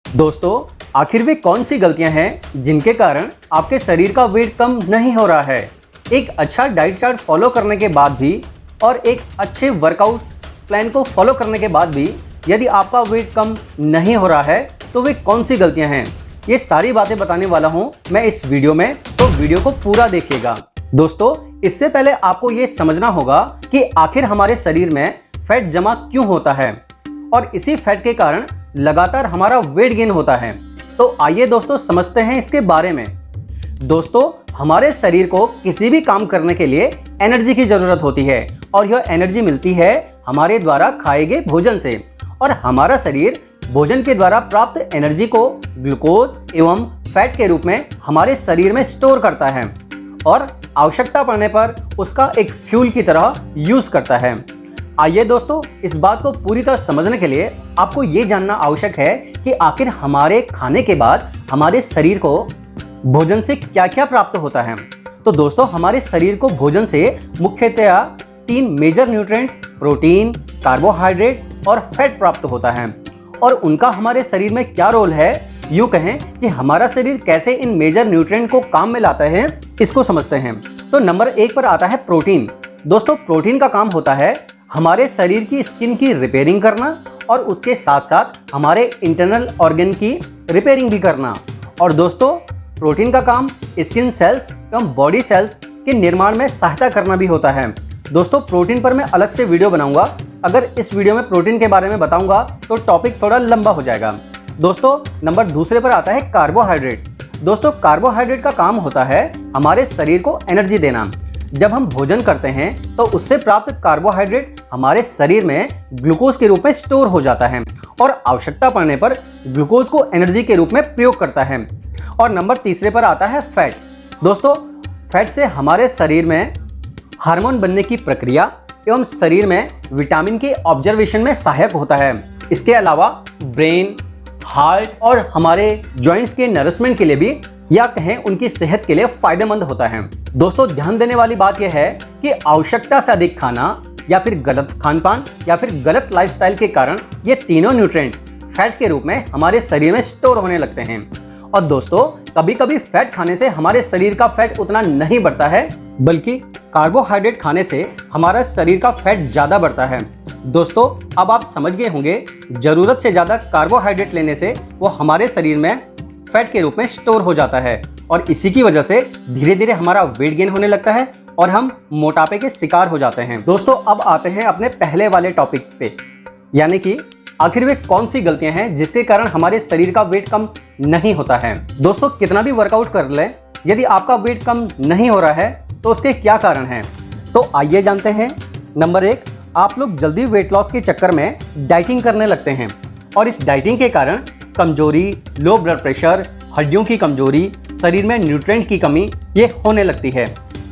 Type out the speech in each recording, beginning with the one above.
दोस्तों, आखिर वे कौन सी गलतियां हैं जिनके कारण आपके शरीर का वेट कम नहीं हो रहा है? एक अच्छा डाइट चार्ट फॉलो करने के बाद भी और एक अच्छे वर्कआउट प्लान को फॉलो करने के बाद भी यदि आपका वेट कम नहीं हो रहा है तो वे कौन सी गलतियां हैं, ये सारी बातें बताने वाला हूं मैं इस वीडियो में, तो वीडियो को पूरा देखिएगा। दोस्तों, इससे पहले आपको ये समझना होगा कि आखिर हमारे शरीर में फैट जमा क्यों होता है और इसी फैट के कारण लगातार हमारा वेट गेन होता है। तो आइए दोस्तों समझते हैं इसके बारे में। दोस्तों, हमारे शरीर को किसी भी काम करने के लिए एनर्जी की जरूरत होती है और यह एनर्जी मिलती है हमारे द्वारा खाए गए भोजन से, और हमारा शरीर भोजन के द्वारा प्राप्त एनर्जी को ग्लूकोज एवं फैट के रूप में हमारे शरीर में स्टोर करता है और आवश्यकता पड़ने पर उसका एक फ्यूल की तरह यूज करता है। आइए दोस्तों, इस बात को पूरी तरह समझने के लिए आपको ये जानना आवश्यक है कि आखिर हमारे खाने के बाद हमारे शरीर को भोजन से क्या क्या प्राप्त होता है। तो दोस्तों, हमारे शरीर को भोजन से मुख्यतया 3 मेजर न्यूट्रिएंट प्रोटीन, कार्बोहाइड्रेट और फैट प्राप्त होता है, और उनका हमारे शरीर में क्या रोल है, यूं कहें कि हमारा शरीर कैसे इन मेजर न्यूट्रिएंट को काम में लाता है, इसको समझते हैं। तो नंबर 1 पर आता है प्रोटीन। दोस्तों, प्रोटीन का काम होता है हमारे शरीर की स्किन की रिपेयरिंग करना और उसके साथ साथ हमारे इंटरनल ऑर्गन की रिपेयरिंग भी करना। और दोस्तों, प्रोटीन का काम स्किन सेल्स एवं बॉडी सेल्स के निर्माण में सहायता करना भी होता है। दोस्तों, प्रोटीन पर मैं अलग से वीडियो बनाऊंगा। अगर इस वीडियो में प्रोटीन के बारे में बताऊंगा तो टॉपिक थोड़ा लंबा हो जाएगा। दोस्तों, नंबर 2 पर आता है कार्बोहाइड्रेट। दोस्तों, कार्बोहाइड्रेट का काम होता है हमारे शरीर को एनर्जी देना। जब हम भोजन करते हैं तो उससे प्राप्त कार्बोहाइड्रेट हमारे शरीर में ग्लूकोज के रूप में स्टोर हो जाता है और आवश्यकता पड़ने पर ग्लूकोज को एनर्जी के रूप में प्रयोग करता है। और नंबर 3 पर आता है फैट। दोस्तों, फैट से हमारे शरीर में हार्मोन बनने की प्रक्रिया एवं शरीर में विटामिन के ऑब्जर्वेशन में सहायक होता है। इसके अलावा ब्रेन, हार्ट और हमारे जॉइंट्स के नरिशमेंट के लिए भी, या कहें उनकी सेहत के लिए फायदेमंद होता है। दोस्तों, ध्यान देने वाली बात यह है कि आवश्यकता से अधिक खाना या फिर गलत खान पान या फिर गलत लाइफस्टाइल के कारण ये तीनों न्यूट्रिएंट फैट के रूप में हमारे शरीर में स्टोर होने लगते हैं। और दोस्तों, कभी कभी फैट खाने से हमारे शरीर का फैट उतना नहीं बढ़ता है, बल्कि कार्बोहाइड्रेट खाने से हमारा शरीर का फैट ज्यादा बढ़ता है। दोस्तों, अब आप समझ गए होंगे, जरूरत से ज्यादा कार्बोहाइड्रेट लेने से वो हमारे शरीर में फैट के रूप में स्टोर हो जाता है और इसी की वजह से धीरे धीरे हमारा वेट गेन होने लगता है और हम मोटापे के शिकार हो जाते हैं। दोस्तों, अब आते हैं अपने पहले वाले टॉपिक पे, यानी कि आखिर वे कौन सी गलतियां हैं जिसके कारण हमारे शरीर का वेट कम नहीं होता है। दोस्तों, कितना भी वर्कआउट कर लें, यदि आपका वेट कम नहीं हो रहा है तो उसके क्या कारण हैं? तो आइए जानते हैं। नंबर 1, आप लोग जल्दी वेट लॉस के चक्कर में डाइटिंग करने लगते हैं और इस डाइटिंग के कारण कमजोरी, लो ब्लड प्रेशर, हड्डियों की कमजोरी, शरीर में न्यूट्रिएंट की कमी ये होने लगती है।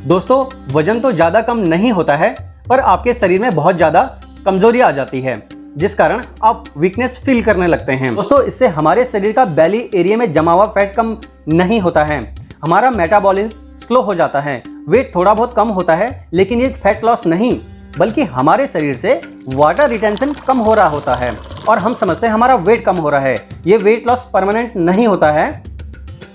दोस्तों, वजन तो ज़्यादा कम नहीं होता है, पर आपके शरीर में बहुत ज़्यादा कमजोरी आ जाती है, जिस कारण आप वीकनेस फील करने लगते हैं। दोस्तों, इससे हमारे शरीर का बेली एरिया में जमा हुआ फैट कम नहीं होता है, हमारा मेटाबॉलिज्म स्लो हो जाता है, वेट थोड़ा बहुत कम होता है, लेकिन ये फैट लॉस नहीं, बल्कि हमारे शरीर से वाटर रिटेंशन कम हो रहा होता है और हम समझते हैं हमारा वेट कम हो रहा है। ये वेट लॉस परमानेंट नहीं होता है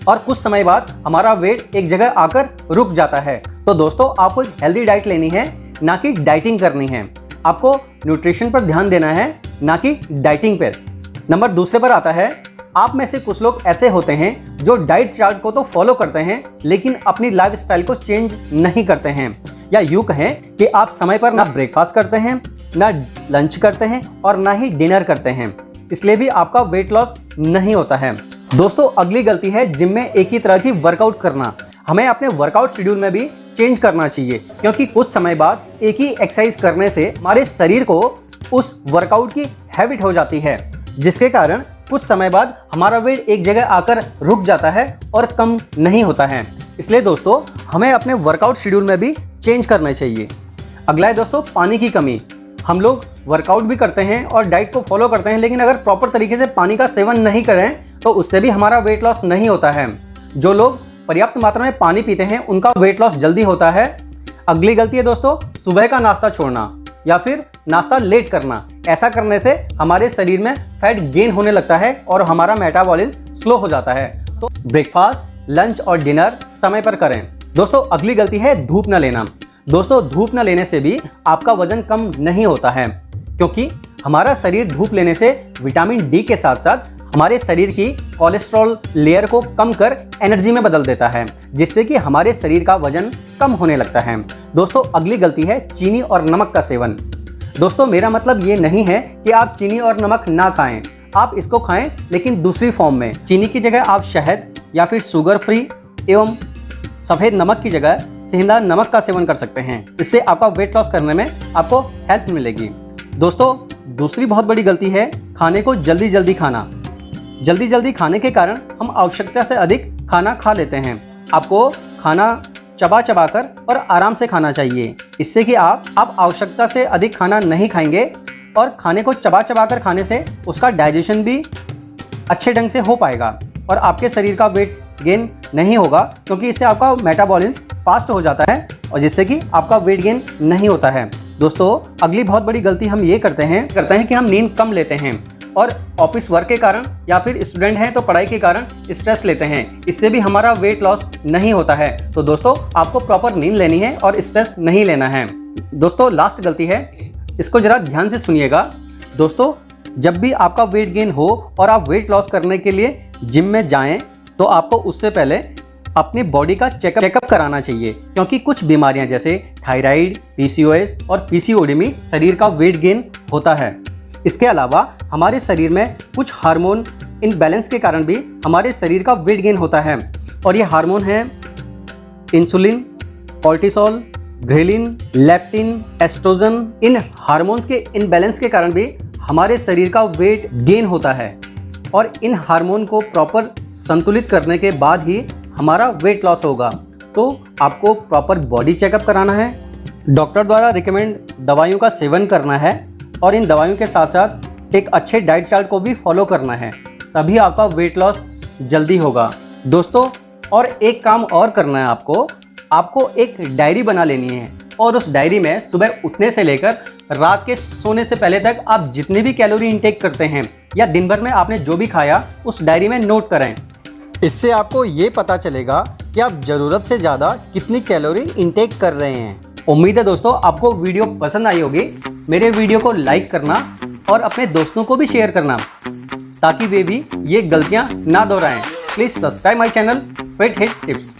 और कुछ समय बाद हमारा वेट एक जगह आकर रुक जाता है। तो दोस्तों, आपको एक हेल्दी डाइट लेनी है, ना कि डाइटिंग करनी है। आपको न्यूट्रिशन पर ध्यान देना है, ना कि डाइटिंग पर। नंबर 2 पर आता है, आप में से कुछ लोग ऐसे होते हैं जो डाइट चार्ट को तो फॉलो करते हैं लेकिन अपनी लाइफस्टाइल को चेंज नहीं करते हैं, या यूं कहें कि आप समय पर ना ब्रेकफास्ट करते हैं, ना लंच करते हैं और ना ही डिनर करते हैं, इसलिए भी आपका वेट लॉस नहीं होता है। दोस्तों, अगली गलती है जिम में एक ही तरह की वर्कआउट करना। हमें अपने वर्कआउट शेड्यूल में भी चेंज करना चाहिए, क्योंकि कुछ समय बाद एक ही एक्सरसाइज करने से हमारे शरीर को उस वर्कआउट की हैबिट हो जाती है, जिसके कारण कुछ समय बाद हमारा वेट एक जगह आकर रुक जाता है और कम नहीं होता है। इसलिए दोस्तों, हमें अपने वर्कआउट शेड्यूल में भी चेंज करना चाहिए। अगला है दोस्तों, पानी की कमी। हम लोग वर्कआउट भी करते हैं और डाइट को फॉलो करते हैं, लेकिन अगर प्रॉपर तरीके से पानी का सेवन नहीं करें तो उससे भी हमारा वेट लॉस नहीं होता है। जो लोग पर्याप्त मात्रा में पानी पीते हैं उनका वेट लॉस जल्दी होता है। अगली गलती है दोस्तों, सुबह का नाश्ता छोड़ना। या फिर नाश्ता लेट करना। ऐसा करने से हमारे शरीर में फैट गेन होने लगता है और हमारा मेटाबॉलिज्म स्लो हो जाता है। तो ब्रेकफास्ट, लंच और डिनर समय पर करें। दोस्तों अगली गलती है धूप न लेना। दोस्तों धूप न लेने से भी आपका वजन कम नहीं होता है, क्योंकि हमारा शरीर धूप लेने से विटामिन डी के साथ साथ हमारे शरीर की कोलेस्ट्रॉल लेयर को कम कर एनर्जी में बदल देता है, जिससे कि हमारे शरीर का वजन कम होने लगता है। दोस्तों अगली गलती है चीनी और नमक का सेवन। दोस्तों मेरा मतलब ये नहीं है कि आप चीनी और नमक ना खाएं, आप इसको खाएं लेकिन दूसरी फॉर्म में। चीनी की जगह आप शहद या फिर शुगर फ्री एवं सफ़ेद नमक की जगह सेंधा नमक का सेवन कर सकते हैं। इससे आपका वेट लॉस करने में आपको हेल्प मिलेगी। दोस्तों दूसरी बहुत बड़ी गलती है खाने को जल्दी जल्दी खाना। जल्दी जल्दी खाने के कारण हम आवश्यकता से अधिक खाना खा लेते हैं। आपको खाना चबा चबा कर और आराम से खाना चाहिए। इससे कि आप आवश्यकता से अधिक खाना नहीं खाएंगे और खाने को चबा चबा कर खाने से उसका डाइजेशन भी अच्छे ढंग से हो पाएगा और आपके शरीर का वेट गेन नहीं होगा, क्योंकि इससे आपका मेटाबॉलिज्म फास्ट हो जाता है और जिससे कि आपका वेट गेन नहीं होता है। दोस्तों अगली बहुत बड़ी गलती हम ये करते हैं कि हम नींद कम लेते हैं और ऑफिस वर्क के कारण या फिर स्टूडेंट हैं तो पढ़ाई के कारण स्ट्रेस लेते हैं। इससे भी हमारा वेट लॉस नहीं होता है। तो दोस्तों आपको प्रॉपर नींद लेनी है और स्ट्रेस नहीं लेना है। दोस्तों लास्ट गलती है, इसको जरा ध्यान से सुनिएगा। दोस्तों जब भी आपका वेट गेन हो और आप वेट लॉस करने के लिए जिम में जाएं तो आपको उससे पहले अपनी बॉडी का चेकअप कराना चाहिए, क्योंकि कुछ बीमारियां जैसे थायराइड, पीसीओएस और पीसीओडी में शरीर का वेट गेन होता है। इसके अलावा हमारे शरीर में कुछ हार्मोन इनबैलेंस के कारण भी हमारे शरीर का वेट गेन होता है और ये हार्मोन हैं insulin, cortisol, ghrelin, leptin, estrogen. इन हार्मोन्स के इनबैलेंस के कारण भी हमारे शरीर का वेट गेन होता है और इन हार्मोन को प्रॉपर संतुलित करने के बाद ही हमारा वेट लॉस होगा। तो आपको प्रॉपर बॉडी चेकअप कराना है, डॉक्टर द्वारा रिकमेंड दवाइयों का सेवन करना है और इन दवाइयों के साथ साथ एक अच्छे डाइट चार्ट को भी फॉलो करना है, तभी आपका वेट लॉस जल्दी होगा। दोस्तों और एक काम और करना है, आपको एक डायरी बना लेनी है और उस डायरी में सुबह उठने से लेकर रात के सोने से पहले तक आप जितने भी कैलोरी इंटेक करते हैं या दिन भर में आपने जो भी खाया उस डायरी में नोट करें। इससे आपको ये पता चलेगा कि आप ज़रूरत से ज़्यादा कितनी कैलोरी इंटेक कर रहे हैं। उम्मीद है दोस्तों आपको वीडियो पसंद आई होगी। मेरे वीडियो को लाइक करना और अपने दोस्तों को भी शेयर करना ताकि वे भी ये गलतियां ना दोहराएं। Please subscribe my channel fit hit tips.